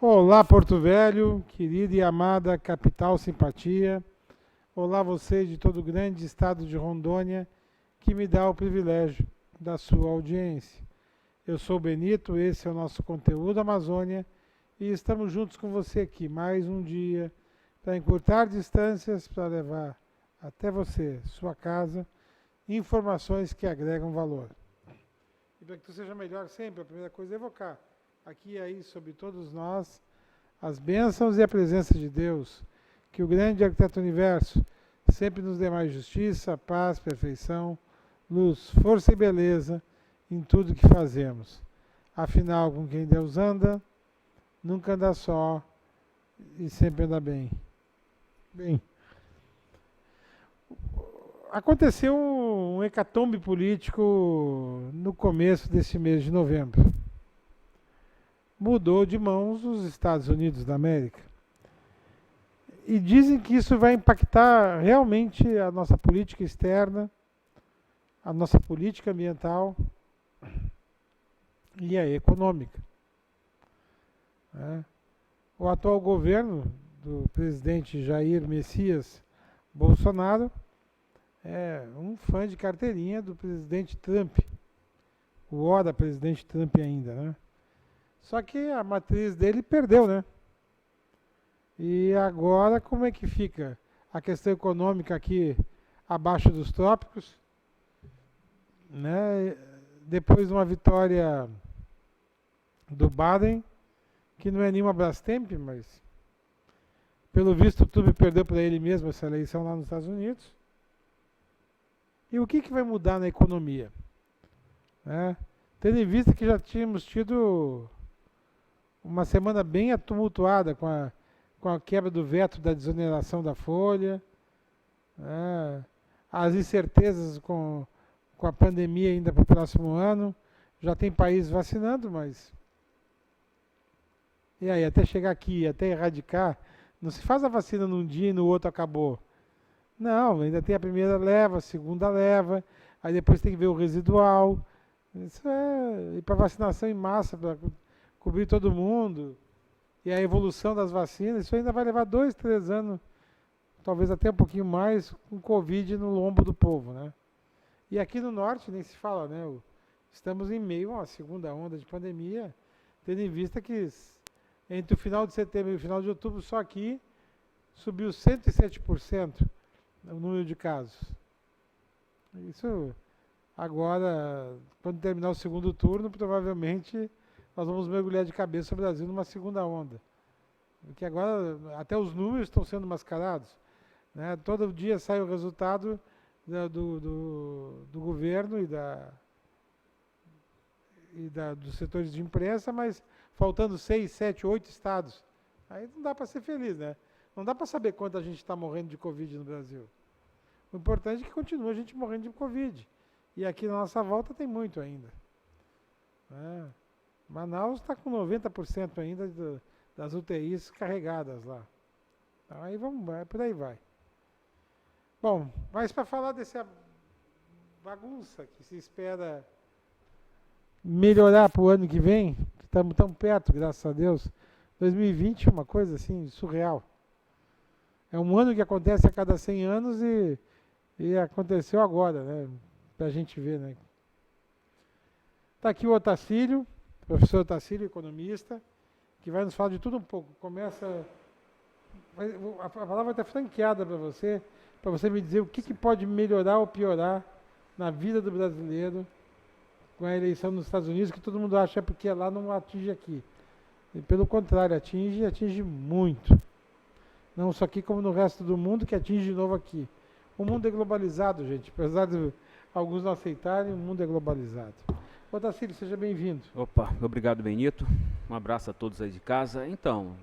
Olá, Porto Velho, querida e amada capital simpatia. Olá, vocês de todo o grande estado de Rondônia, que me dá o privilégio da sua audiência. Eu sou o Benito, esse é o nosso conteúdo Amazônia e estamos juntos com você aqui mais um dia para encurtar distâncias, para levar até você, sua casa, informações que agregam valor. E para que tu seja melhor sempre, a primeira coisa é evocar aqui e aí sobre todos nós as bênçãos e a presença de Deus, que o grande arquiteto universo sempre nos dê mais justiça, paz, perfeição, luz, força e beleza em tudo que fazemos. Afinal, com quem Deus anda, nunca anda só e sempre anda bem. Bem, aconteceu um hecatombe político no começo desse mês de novembro. Mudou de mãos os Estados Unidos da América. E dizem que isso vai impactar realmente a nossa política externa, a nossa política ambiental e a econômica. O atual governo do presidente Jair Messias Bolsonaro é um fã de carteirinha do presidente Trump, o ora presidente Trump ainda, né? Só que a matriz dele perdeu, né? E agora como é que fica a questão econômica aqui abaixo dos trópicos, né? Depois de uma vitória do Biden, que não é nenhuma Brastemp, mas pelo visto o Trump perdeu para ele mesmo essa eleição lá nos Estados Unidos. E o que vai mudar na economia? Tendo em vista que já tínhamos tido uma semana bem tumultuada com a quebra do veto da desoneração da folha, as incertezas com a pandemia ainda para o próximo ano. Já tem país vacinando, mas... E aí, até chegar aqui, até erradicar, não se faz a vacina num dia e no outro acabou. Não, ainda tem a primeira leva, a segunda leva, aí depois tem que ver o residual. Isso é... E para vacinação em massa, para cobrir todo mundo, e a evolução das vacinas, isso ainda vai levar 2, 3 anos, talvez até um pouquinho mais, com Covid no lombo do povo, né? E aqui no norte nem se fala, né? Estamos em meio a uma segunda onda de pandemia, tendo em vista que entre o final de setembro e o final de outubro, só aqui subiu 107% o número de casos. Isso agora, quando terminar o segundo turno, provavelmente nós vamos mergulhar de cabeça o Brasil numa segunda onda. Porque agora até os números estão sendo mascarados, né? Todo dia sai o resultado do governo dos setores de imprensa, mas faltando 6, 7, 8 estados. Aí não dá para ser feliz, né? Não dá para saber quanta gente está morrendo de Covid no Brasil. O importante é que continua a gente morrendo de Covid. E aqui na nossa volta tem muito ainda. Manaus está com 90% ainda das UTIs carregadas lá. Então, aí por aí vai. Bom, mas para falar dessa bagunça que se espera melhorar para o ano que vem, que estamos tão perto, graças a Deus, 2020 é uma coisa assim surreal. É um ano que acontece a cada 100 anos e aconteceu agora, né? Para a gente ver, né? Está aqui o Otacílio, professor Otacílio, economista, que vai nos falar de tudo um pouco. A palavra está franqueada para você me dizer o que pode melhorar ou piorar na vida do brasileiro com a eleição nos Estados Unidos, que todo mundo acha porque lá não atinge aqui. E, pelo contrário, atinge muito. Não só aqui como no resto do mundo, que atinge de novo aqui. O mundo é globalizado, gente. Apesar de alguns não aceitarem, o mundo é globalizado. Otacílio, seja bem-vindo. Opa, obrigado, Benito. Um abraço a todos aí de casa. Então...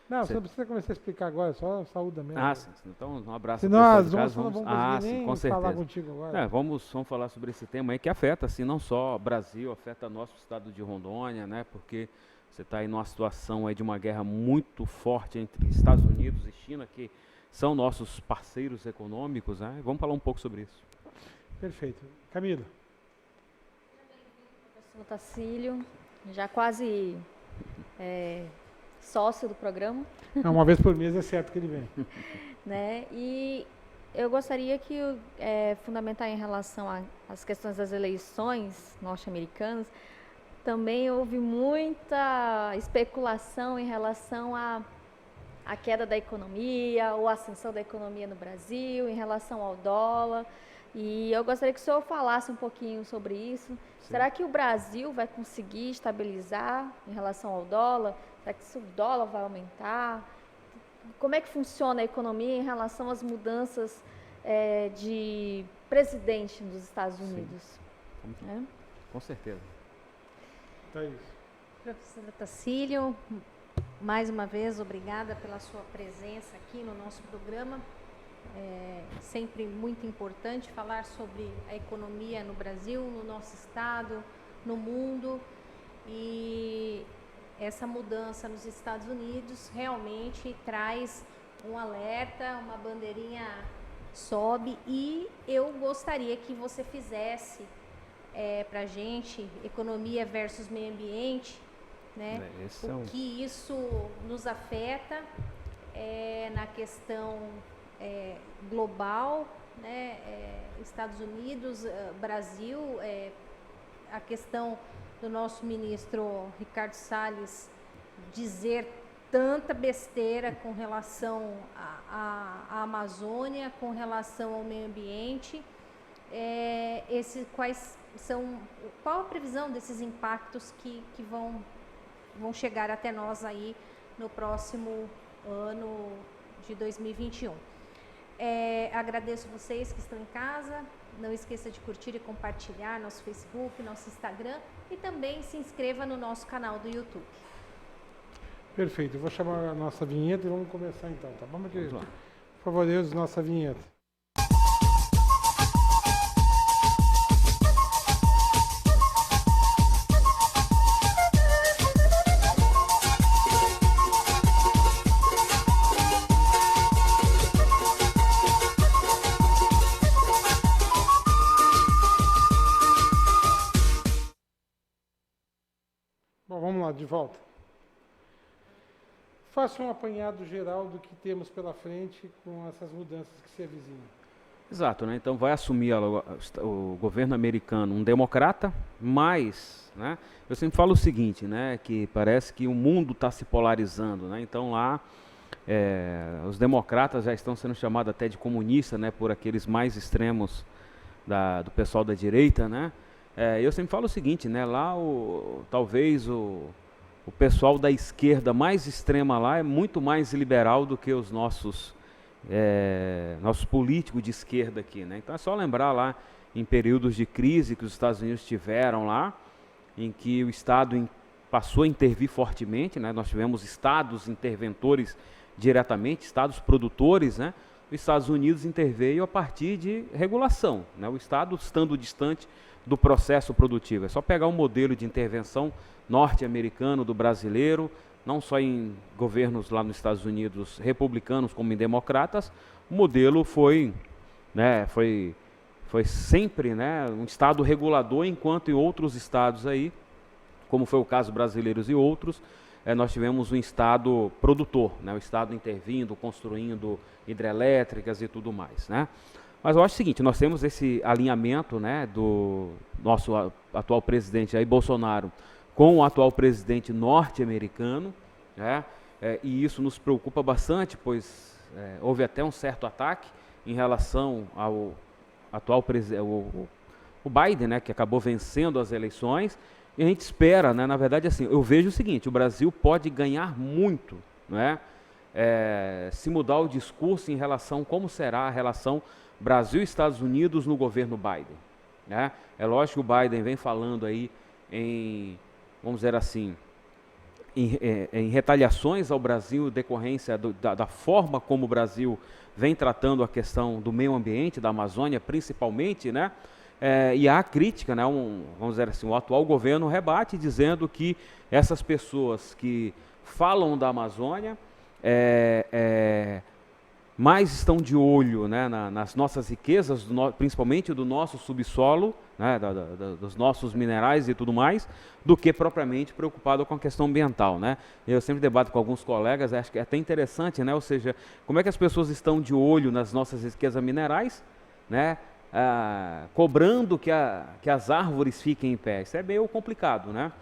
Não, você não precisa começar a explicar agora, só saúde mesmo. Sim. Então, um abraço Senão a todos todos as 11 não vamos conseguir nem falar contigo agora. Vamos falar sobre esse tema aí que afeta, assim, não só o Brasil, afeta nosso estado de Rondônia, né? Porque você está aí numa situação aí de uma guerra muito forte entre Estados Unidos e China, que são nossos parceiros econômicos, né? Vamos falar um pouco sobre isso. Perfeito. Camila. Professor Otacílio, já quase sócio do programa. Uma vez por mês é certo que ele vem. Né? E eu gostaria que fundamentar em relação às questões das eleições norte-americanas, também houve muita especulação em relação à queda da economia, ou a ascensão da economia no Brasil, em relação ao dólar. E eu gostaria que o senhor falasse um pouquinho sobre isso. Sim. Será que o Brasil vai conseguir estabilizar em relação ao dólar? Será que o dólar vai aumentar? Como é que funciona a economia em relação às mudanças de presidente dos Estados Unidos? Com certeza. Professora Tacílio, mais uma vez, obrigada pela sua presença aqui no nosso programa. É sempre muito importante falar sobre a economia no Brasil, no nosso estado, no mundo. E essa mudança nos Estados Unidos realmente traz um alerta, uma bandeirinha sobe. E eu gostaria que você fizesse para a gente, economia versus meio ambiente, né? O que isso nos afeta na questão global, né? Estados Unidos, Brasil, a questão do nosso ministro Ricardo Salles dizer tanta besteira com relação à Amazônia, com relação ao meio ambiente. Qual a previsão desses impactos que vão chegar até nós aí no próximo ano de 2021? Agradeço vocês que estão em casa. Não esqueça de curtir e compartilhar nosso Facebook, nosso Instagram, e também se inscreva no nosso canal do YouTube. Perfeito, eu vou chamar a nossa vinheta e vamos começar então, tá bom, meu querido? Por favor, Deus, nossa vinheta. Bom, vamos lá, de volta. Faça um apanhado geral do que temos pela frente com essas mudanças que se avizinham. Exato, né? Então vai assumir o governo americano um democrata, mas, né, eu sempre falo o seguinte, né, que parece que o mundo está se polarizando, né? Então lá os democratas já estão sendo chamados até de comunistas, né, por aqueles mais extremos do pessoal da direita, né? Eu sempre falo o seguinte, né, lá talvez o pessoal da esquerda mais extrema lá é muito mais liberal do que os nossos políticos de esquerda aqui, né? Então é só lembrar lá em períodos de crise que os Estados Unidos tiveram lá, em que o Estado passou a intervir fortemente, né? Nós tivemos estados interventores diretamente, estados produtores, né? Os Estados Unidos interveio a partir de regulação, né? O Estado estando distante do processo produtivo. É só pegar um modelo de intervenção norte-americano, do brasileiro, não só em governos lá nos Estados Unidos republicanos como em democratas. O modelo foi sempre, né, um Estado regulador, enquanto em outros estados aí, como foi o caso brasileiros e outros, nós tivemos um Estado produtor, né, o Estado intervindo, construindo hidrelétricas e tudo mais, né? Mas eu acho o seguinte, nós temos esse alinhamento, né, do nosso atual presidente Jair Bolsonaro com o atual presidente norte-americano, né, e isso nos preocupa bastante, pois houve até um certo ataque em relação ao atual presidente, o Biden, né, que acabou vencendo as eleições, e a gente espera, né, na verdade, assim, eu vejo o seguinte, o Brasil pode ganhar muito, né, se mudar o discurso em relação a como será a relação Brasil e Estados Unidos no governo Biden, né? É lógico que o Biden vem falando aí vamos dizer assim, em retaliações ao Brasil, decorrência da forma como o Brasil vem tratando a questão do meio ambiente, da Amazônia principalmente, né? E há crítica, né? Vamos dizer assim, o atual governo rebate dizendo que essas pessoas que falam da Amazônia mais estão de olho, né, nas nossas riquezas, principalmente do nosso subsolo, né, dos nossos minerais e tudo mais, do que propriamente preocupado com a questão ambiental, né? Eu sempre debato com alguns colegas, acho que é até interessante, né? Ou seja, como é que as pessoas estão de olho nas nossas riquezas minerais, né? Cobrando que as árvores fiquem em pé. Isso é meio complicado, né?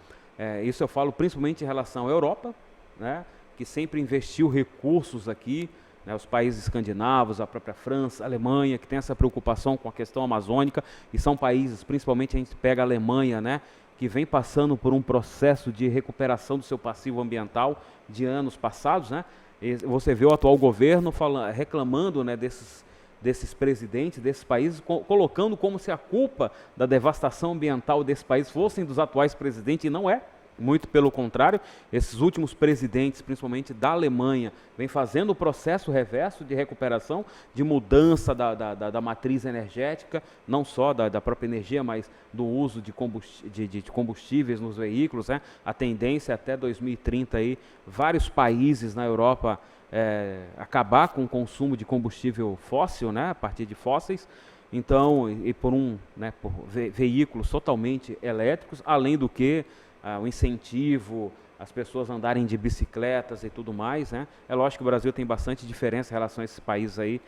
Isso eu falo principalmente em relação à Europa, né? Que sempre investiu recursos aqui, né, os países escandinavos, a própria França, a Alemanha, que tem essa preocupação com a questão amazônica, e são países, principalmente a gente pega a Alemanha, né, que vem passando por um processo de recuperação do seu passivo ambiental de anos passados, né? E você vê o atual governo reclamando, né, desses presidentes, desses países, colocando como se a culpa da devastação ambiental desse país fossem dos atuais presidentes, e não é. Muito pelo contrário, esses últimos presidentes, principalmente da Alemanha, vêm fazendo o processo reverso de recuperação, de mudança da matriz energética, não só da própria energia, mas do uso de combustíveis nos veículos, né? A tendência até 2030, aí, vários países na Europa acabar com o consumo de combustível fóssil, né? A partir de fósseis. Então, e por veículos totalmente elétricos, além do que o incentivo, as pessoas andarem de bicicletas e tudo mais, né? É lógico que o Brasil tem bastante diferença em relação a esses países aí,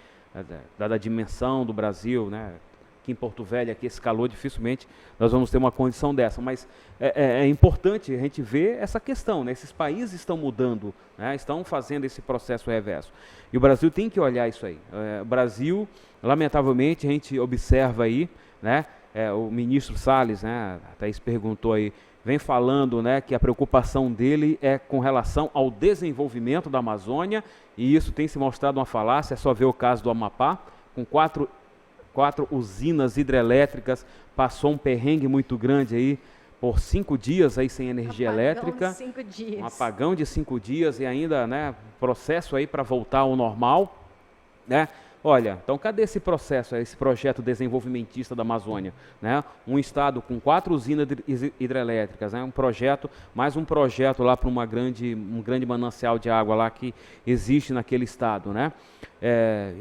dada a dimensão do Brasil, né? Aqui em Porto Velho, aqui esse calor, dificilmente nós vamos ter uma condição dessa, mas é importante a gente ver essa questão, né? Esses países estão mudando, né? Estão fazendo esse processo reverso, e o Brasil tem que olhar isso aí. O Brasil, lamentavelmente, a gente observa aí, né? O ministro Salles, né? A Thaís perguntou aí, vem falando, né, que a preocupação dele é com relação ao desenvolvimento da Amazônia, e isso tem se mostrado uma falácia. É só ver o caso do Amapá, com quatro usinas hidrelétricas, passou um perrengue muito grande aí, por 5 dias aí sem energia elétrica. 5 dias. Um apagão de 5 dias e ainda, né, processo aí para voltar ao normal, né? Olha, então cadê esse processo, esse projeto desenvolvimentista da Amazônia, né? Um estado com 4 usinas hidrelétricas, né? Mais um projeto lá para um grande manancial de água lá que existe naquele estado, né?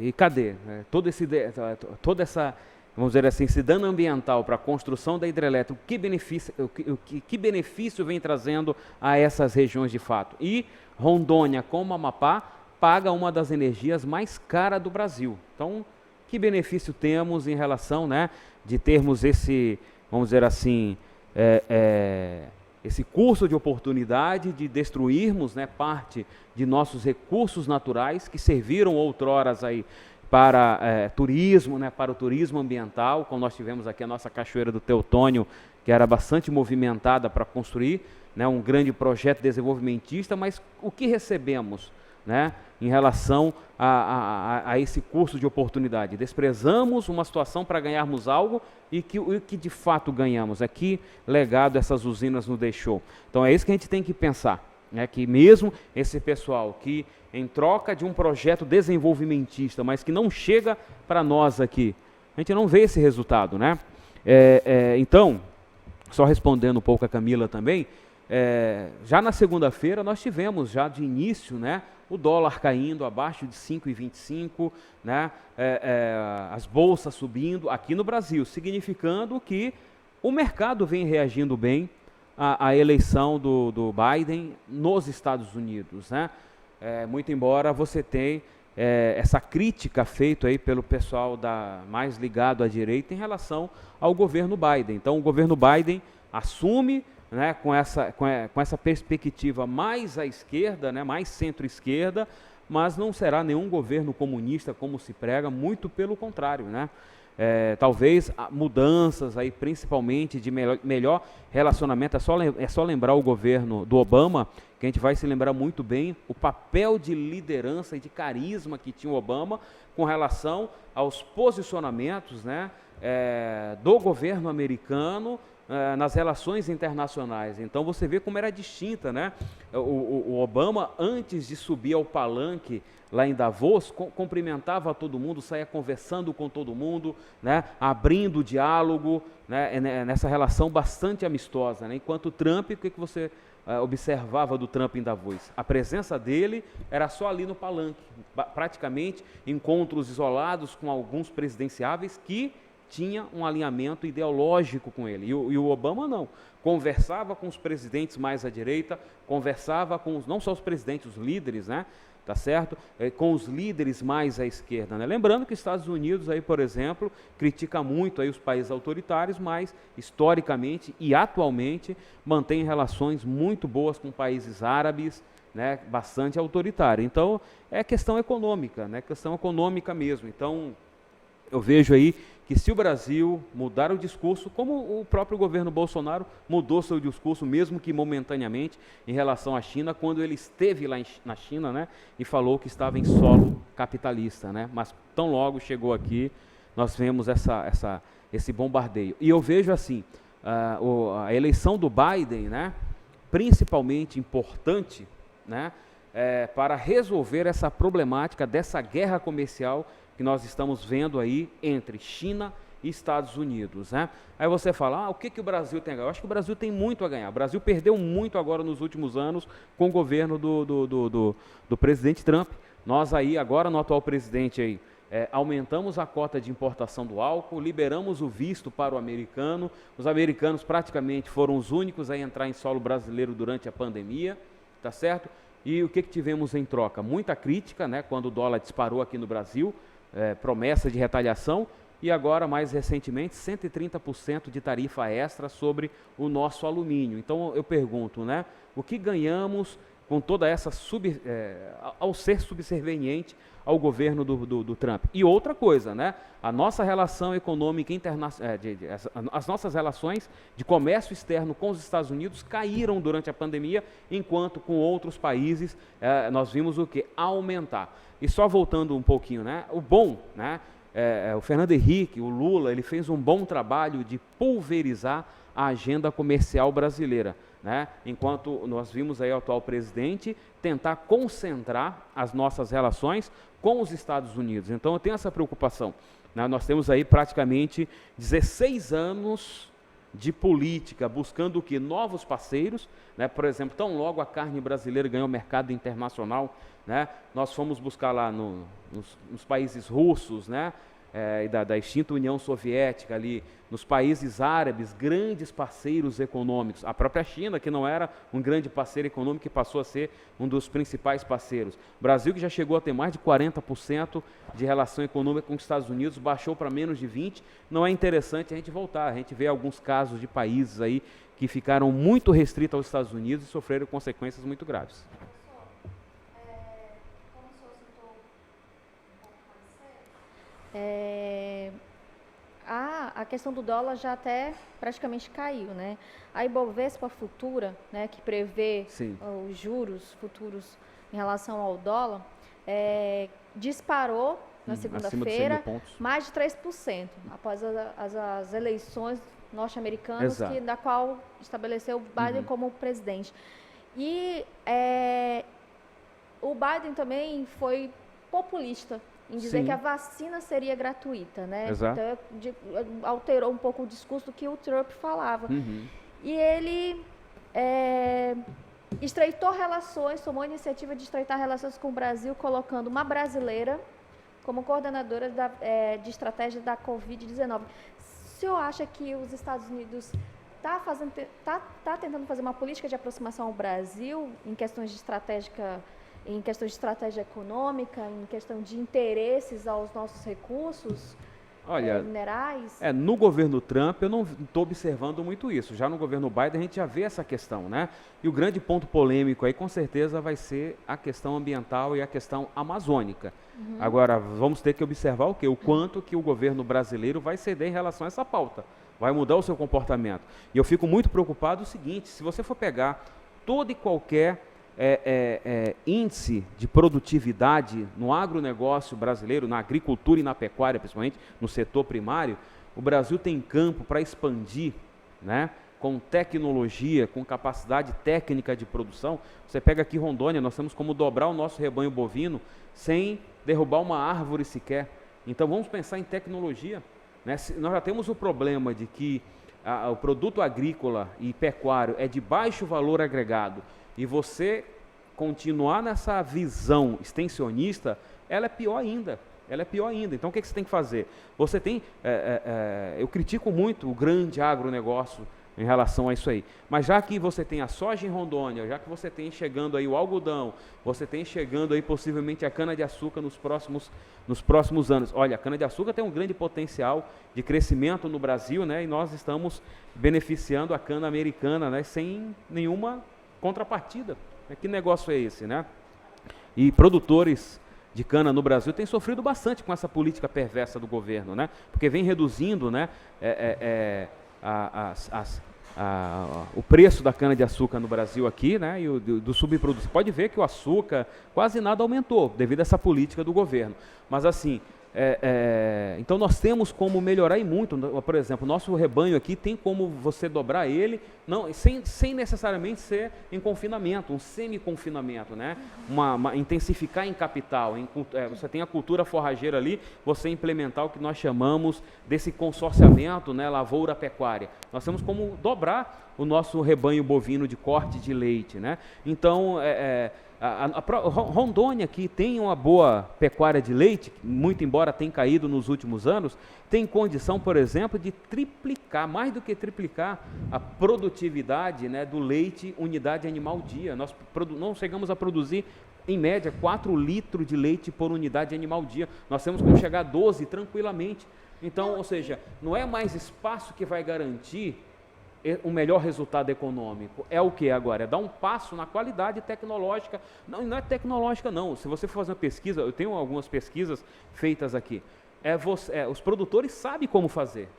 E cadê toda essa, vamos dizer assim, esse dano ambiental para a construção da hidrelétrica? Que benefício vem trazendo a essas regiões de fato? E Rondônia, como Amapá, paga uma das energias mais caras do Brasil. Então, que benefício temos em relação, né, de termos esse, vamos dizer assim, esse curso de oportunidade de destruirmos, né, parte de nossos recursos naturais que serviram outroras aí para turismo, né, para o turismo ambiental, como nós tivemos aqui a nossa Cachoeira do Teutônio, que era bastante movimentada para construir, né, um grande projeto desenvolvimentista, mas o que recebemos, né, em relação a esse curso de oportunidade? Desprezamos uma situação para ganharmos algo, e que de fato ganhamos? Que legado essas usinas nos deixou? Então é isso que a gente tem que pensar, né, que mesmo esse pessoal que em troca de um projeto desenvolvimentista, mas que não chega para nós aqui, a gente não vê esse resultado, né? Então, só respondendo um pouco a Camila também, já na segunda-feira nós tivemos já de início, né, o dólar caindo abaixo de 5,25, né, as bolsas subindo aqui no Brasil, significando que o mercado vem reagindo bem à eleição do Biden nos Estados Unidos, né? Muito embora você tenha essa crítica feita aí pelo pessoal mais ligado à direita em relação ao governo Biden. Então o governo Biden assume, né, com essa perspectiva mais à esquerda, né, mais centro-esquerda, mas não será nenhum governo comunista como se prega, muito pelo contrário, né? Talvez mudanças aí, principalmente de melhor relacionamento. É só lembrar o governo do Obama, que a gente vai se lembrar muito bem o papel de liderança e de carisma que tinha o Obama com relação aos posicionamentos, né, do governo americano nas relações internacionais. Então você vê como era distinta, né? O Obama, antes de subir ao palanque lá em Davos, cumprimentava todo mundo, saía conversando com todo mundo, né? Abrindo o diálogo, né? Nessa relação bastante amistosa, né? Enquanto Trump, o que você observava do Trump em Davos? A presença dele era só ali no palanque, praticamente encontros isolados com alguns presidenciáveis que tinha um alinhamento ideológico com ele. E o Obama não. Conversava com os presidentes mais à direita, conversava com não só os presidentes, os líderes, né? Tá certo? Com os líderes mais à esquerda, né? Lembrando que os Estados Unidos, aí, por exemplo, critica muito aí os países autoritários, mas historicamente e atualmente mantém relações muito boas com países árabes, né? Bastante autoritários. Então, é questão econômica, né? Questão econômica mesmo. Então, eu vejo aí que se o Brasil mudar o discurso, como o próprio governo Bolsonaro mudou seu discurso, mesmo que momentaneamente, em relação à China, quando ele esteve lá na China, né, e falou que estava em solo capitalista, né, mas tão logo chegou aqui, nós vemos esse bombardeio. E eu vejo assim, a eleição do Biden, né, principalmente importante, né, para resolver essa problemática dessa guerra comercial que nós estamos vendo aí entre China e Estados Unidos, né? Aí você fala, o que o Brasil tem a ganhar? Eu acho que o Brasil tem muito a ganhar. O Brasil perdeu muito agora nos últimos anos com o governo do presidente Trump. Nós aí, agora no atual presidente aí, aumentamos a cota de importação do álcool, liberamos o visto para o americano. Os americanos praticamente foram os únicos a entrar em solo brasileiro durante a pandemia, tá certo? E o que tivemos em troca? Muita crítica, né? Quando o dólar disparou aqui no Brasil, promessa de retaliação, e agora, mais recentemente, 130% de tarifa extra sobre o nosso alumínio. Então, eu pergunto, né, o que ganhamos com toda essa, ao ser subserviente ao governo do Trump? E outra coisa, né, a nossa relação econômica internacional, as nossas relações de comércio externo com os Estados Unidos caíram durante a pandemia, enquanto com outros países nós vimos o que? Aumentar. E só voltando um pouquinho, né, o bom, né, o Fernando Henrique, o Lula, ele fez um bom trabalho de pulverizar a agenda comercial brasileira, né? Enquanto nós vimos aí o atual presidente tentar concentrar as nossas relações com os Estados Unidos. Então eu tenho essa preocupação, né? Nós temos aí praticamente 16 anos de política, buscando o que? Novos parceiros, né? Por exemplo, tão logo a carne brasileira ganhou mercado internacional, né? Nós fomos buscar lá nos países russos, né? Da extinta União Soviética ali, nos países árabes, grandes parceiros econômicos. A própria China, que não era um grande parceiro econômico, que passou a ser um dos principais parceiros. O Brasil, que já chegou a ter mais de 40% de relação econômica com os Estados Unidos, baixou para menos de 20%. Não é interessante a gente voltar. A gente vê alguns casos de países aí que ficaram muito restritos aos Estados Unidos e sofreram consequências muito graves. A questão do dólar já até praticamente caiu, né? A Ibovespa futura, né, que prevê os juros futuros em relação ao dólar, disparou na segunda-feira mais de 3%, após as eleições norte-americanas, da qual estabeleceu o Biden como presidente. E o Biden também foi populista em dizer que a vacina seria gratuita, né? Exato. Então, alterou um pouco o discurso do que o Trump falava. E ele estreitou relações, tomou a iniciativa de estreitar relações com o Brasil, colocando uma brasileira como coordenadora de estratégia da Covid-19. O senhor acha que os Estados Unidos tá tentando fazer uma política de aproximação ao Brasil em questões de estratégia econômica, em questão de interesses aos nossos recursos minerais? No governo Trump eu não estou observando muito isso. Já no governo Biden a gente já vê essa questão, né? E o grande ponto polêmico aí com certeza vai ser a questão ambiental e a questão amazônica. Agora, vamos ter que observar o quê? O quanto que o governo brasileiro vai ceder em relação a essa pauta. Vai mudar o seu comportamento. E eu fico muito preocupado o seguinte, se você for pegar todo e qualquer índice de produtividade no agronegócio brasileiro, na agricultura e na pecuária, principalmente no setor primário, o Brasil tem campo para expandir, né, com tecnologia, com capacidade técnica de produção. Você pega aqui Rondônia, nós temos como dobrar o nosso rebanho bovino sem derrubar uma árvore sequer. Então vamos pensar em tecnologia, né? Nós já temos o problema de que o produto agrícola e pecuário é de baixo valor agregado e você continuar nessa visão extensionista, ela é pior ainda. Ela é pior ainda. Então, o que você tem que fazer? Você tem... eu critico muito o grande agronegócio em relação a isso aí. Mas já que você tem a soja em Rondônia, já que você tem chegando aí o algodão, você tem chegando aí possivelmente a cana-de-açúcar nos próximos anos. Olha, a cana-de-açúcar tem um grande potencial de crescimento no Brasil, né? E nós estamos beneficiando a cana americana, né? Sem nenhuma contrapartida. Que negócio é esse, né? E produtores de cana no Brasil têm sofrido bastante com essa política perversa do governo, né? Porque vem reduzindo, né, o preço da cana-de-açúcar no Brasil aqui, né, e do subproduto. Você pode ver que o açúcar quase nada aumentou devido a essa política do governo. Mas assim, então nós temos como melhorar e muito. Por exemplo, nosso rebanho aqui tem como você dobrar ele, não, sem necessariamente ser em confinamento, um semi-confinamento, né? Intensificar em capital. Você tem a cultura forrageira ali, você implementar o que nós chamamos desse consorciamento, né, lavoura-pecuária. Nós temos como dobrar o nosso rebanho bovino de corte de leite, né? Então, Rondônia, que tem uma boa pecuária de leite, muito embora tenha caído nos últimos anos, tem condição, por exemplo, de triplicar, mais do que triplicar, a produtividade, né, do leite unidade animal dia. Nós não chegamos a produzir, em média, 4 litros de leite por unidade animal dia. Nós temos como chegar a 12 tranquilamente. Então, ou seja, não é mais espaço que vai garantir um melhor resultado econômico. É o que agora? É dar um passo na qualidade tecnológica. Não é tecnológica, não. Se você for fazer uma pesquisa, eu tenho algumas pesquisas feitas aqui. Os produtores sabem como fazer,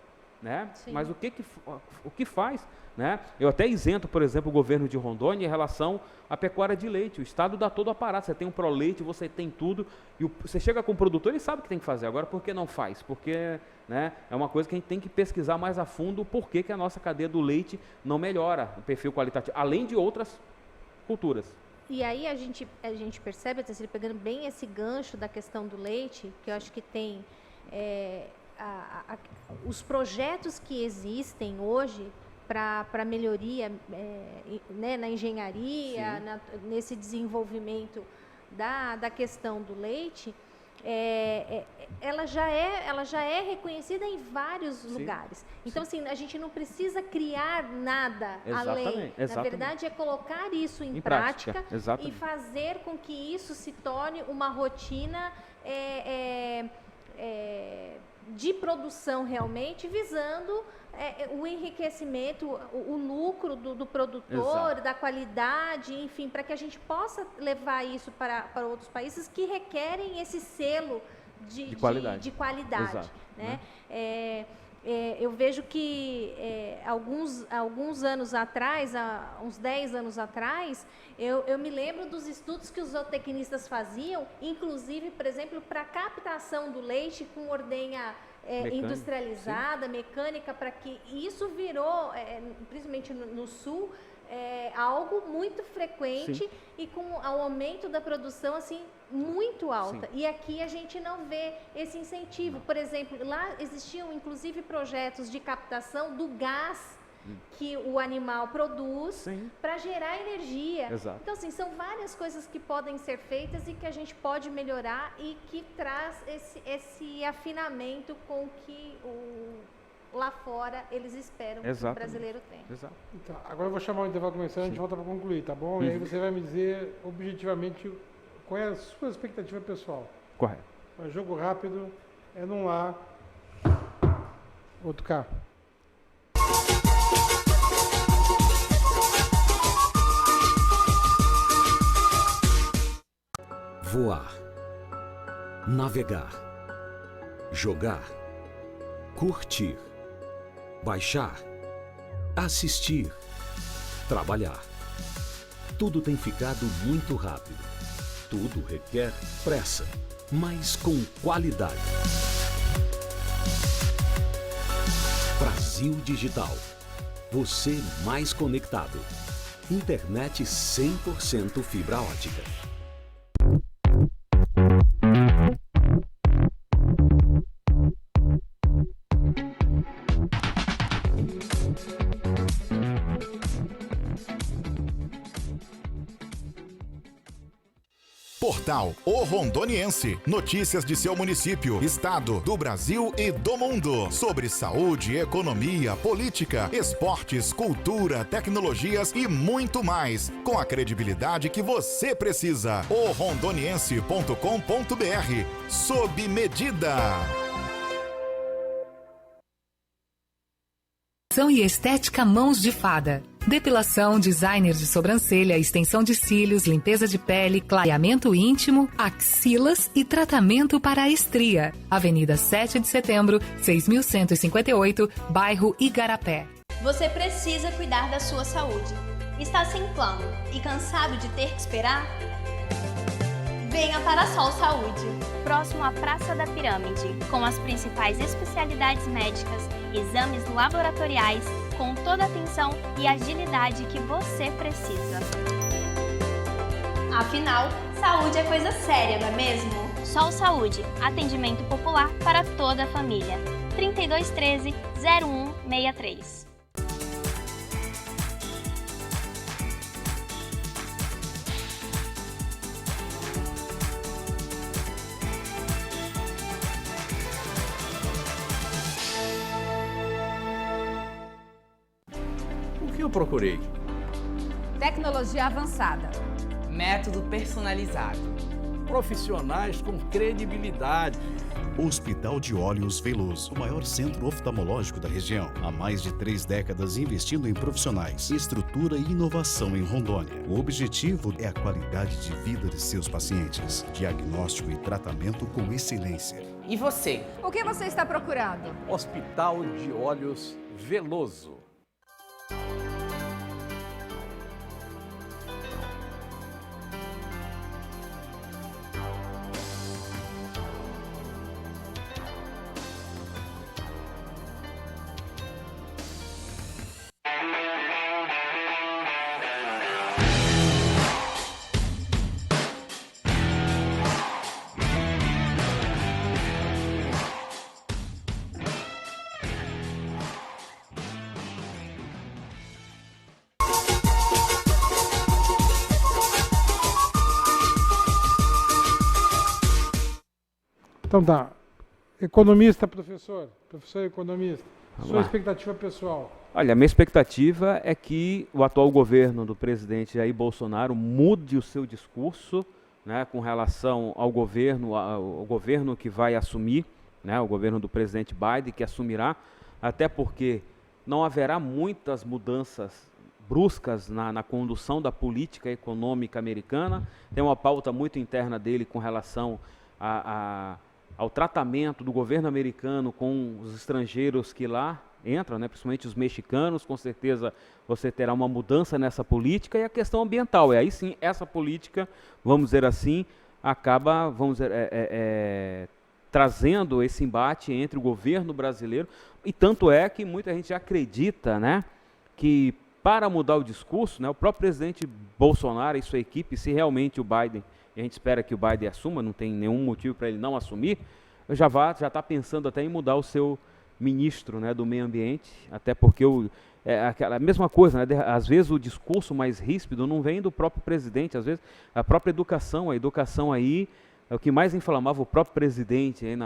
né? Mas o que faz? Né? Eu até isento, por exemplo, o governo de Rondônia em relação à pecuária de leite. O Estado dá todo o aparato. Você tem um Proleite, você tem tudo. E você chega com o produtor, ele sabe o que tem que fazer. Agora, por que não faz? Porque, né, é uma coisa que a gente tem que pesquisar mais a fundo o porquê que a nossa cadeia do leite não melhora o perfil qualitativo, além de outras culturas. E aí a gente percebe, Cecília, pegando bem esse gancho da questão do leite, que eu acho que tem os projetos que existem hoje para melhoria, né, na engenharia, nesse desenvolvimento da questão do leite, ela já é reconhecida em vários lugares. Então, assim, a gente não precisa criar nada além. Na verdade, é colocar isso em prática e fazer com que isso se torne uma rotina de produção realmente, visando o enriquecimento, o lucro do produtor, da qualidade, enfim, para que a gente possa levar isso para outros países que requerem esse selo de qualidade. Né? Eu vejo que alguns anos atrás, uns 10 anos atrás, eu me lembro dos estudos que os zootecnistas faziam, inclusive, por exemplo, para a captação do leite com ordenha industrializada, mecânica, para que isso virou, principalmente no sul, algo muito frequente e com o aumento da produção assim muito alta. E aqui a gente não vê esse incentivo. Por exemplo, lá existiam inclusive projetos de captação do gás que o animal produz para gerar energia. Então, assim, são várias coisas que podem ser feitas e que a gente pode melhorar e que traz esse afinamento com que lá fora eles esperam que o brasileiro tenha. Então, agora eu vou chamar o intervalo começando, a gente volta para concluir, tá bom? E aí você vai me dizer objetivamente qual é a sua expectativa pessoal. Correto. Jogo rápido, num lá, outro cá. Voar, navegar, jogar, curtir, baixar, assistir, trabalhar. Tudo tem ficado muito rápido. Tudo requer pressa, mas com qualidade. Brasil Digital. Você mais conectado. Internet 100% fibra ótica. Portal O Rondoniense. Notícias de seu município, estado, do Brasil e do mundo. Sobre saúde, economia, política, esportes, cultura, tecnologias e muito mais. Com a credibilidade que você precisa. orondoniense.com.br. Sob medida. E estética Mãos de Fada. Depilação, designer de sobrancelha, extensão de cílios, limpeza de pele, clareamento íntimo, axilas e tratamento para a estria. Avenida 7 de Setembro, 6158, bairro Igarapé. Você precisa cuidar da sua saúde. Está sem plano e cansado de ter que esperar? Venha para a Sol Saúde, próximo à Praça da Pirâmide, com as principais especialidades médicas, exames laboratoriais, com toda a atenção e agilidade que você precisa. Afinal, saúde é coisa séria, não é mesmo? Sol Saúde, atendimento popular para toda a família. 3213-0163. O que eu procurei? Tecnologia avançada. Método personalizado. Profissionais com credibilidade. Hospital de Olhos Veloso, o maior centro oftalmológico da região. Há mais de 3 décadas investindo em profissionais, estrutura e inovação em Rondônia. O objetivo é a qualidade de vida de seus pacientes. Diagnóstico e tratamento com excelência. E você? O que você está procurando? Hospital de Olhos Veloso. Então tá. Economista, professor economista, Vamos sua lá. expectativa pessoal. Olha, a minha expectativa é que o atual governo do presidente Jair Bolsonaro mude o seu discurso, né, com relação ao governo que vai assumir, né, o governo do presidente Biden, que assumirá, até porque não haverá muitas mudanças bruscas na condução da política econômica americana. Tem uma pauta muito interna dele com relação ao tratamento do governo americano com os estrangeiros que lá entram, né, principalmente os mexicanos. Com certeza você terá uma mudança nessa política. E a questão ambiental, aí sim, essa política, vamos dizer assim, acaba, trazendo esse embate entre o governo brasileiro, e tanto é que muita gente acredita, né, que para mudar o discurso, né, o próprio presidente Bolsonaro e sua equipe, se realmente o Biden, e a gente espera que o Biden assuma, não tem nenhum motivo para ele não assumir, já está pensando até em mudar o seu ministro, né, do meio ambiente, até porque aquela mesma coisa, né, às vezes o discurso mais ríspido não vem do próprio presidente, às vezes a própria educação, aí é o que mais inflamava o próprio presidente, aí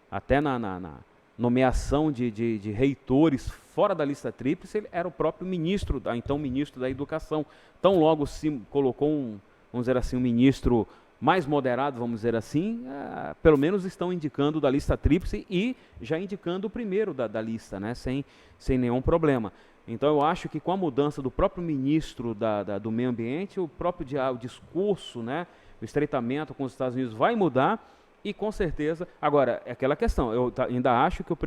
até na nomeação de reitores fora da lista tríplice, ele era o próprio ministro, então ministro da educação. Então logo se colocou vamos dizer assim, um ministro mais moderado, vamos dizer assim, pelo menos estão indicando da lista tríplice e já indicando o primeiro da lista, né, sem nenhum problema. Então eu acho que com a mudança do próprio ministro do meio ambiente, o próprio o discurso, né, o estreitamento com os Estados Unidos vai mudar. E com certeza, agora, é aquela questão, eu ainda acho que o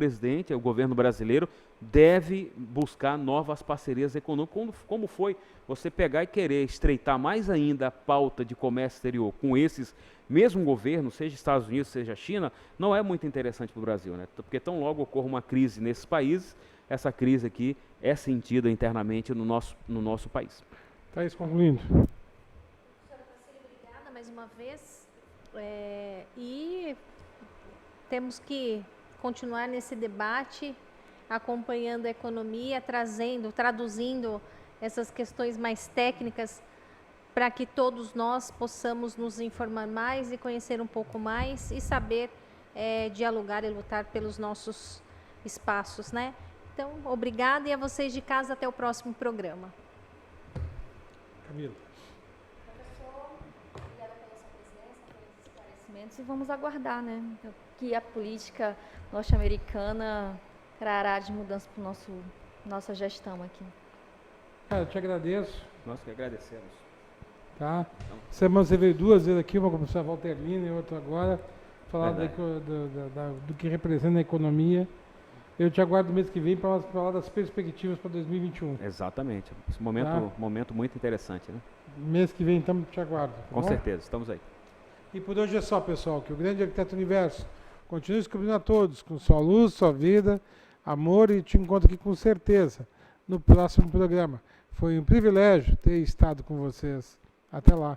governo brasileiro, deve buscar novas parcerias econômicas, como foi você pegar e querer estreitar mais ainda a pauta de comércio exterior com esses mesmo governos, seja Estados Unidos, seja China, não é muito interessante para o Brasil, né? Porque tão logo ocorra uma crise nesses países, essa crise aqui é sentida internamente no nosso país. Thaís, concluindo. Professora Tarsila, obrigada mais uma vez. E temos que continuar nesse debate, acompanhando a economia, traduzindo essas questões mais técnicas para que todos nós possamos nos informar mais e conhecer um pouco mais e saber dialogar e lutar pelos nossos espaços, né? Então, obrigada, e a vocês de casa, até o próximo programa. Camila. Professor, obrigada pela sua presença, pelos esclarecimentos, e vamos aguardar, né, que a política norte-americana trará de mudança para nossa gestão aqui. Cara, eu te agradeço. Nós que agradecemos. Tá? Semana você veio 2 vezes aqui, uma com a professora Valterlina e outra agora, falar do que representa a economia. Eu te aguardo mês que vem para falar das perspectivas para 2021. Exatamente. Esse momento muito interessante, né? Mês que vem, então, te aguardo. Tá Com bom? certeza, estamos aí. E por hoje é só, pessoal, que o grande arquiteto universo continue descobrindo a todos com sua luz, sua vida, amor, e te encontro aqui com certeza no próximo programa. Foi um privilégio ter estado com vocês. Até lá.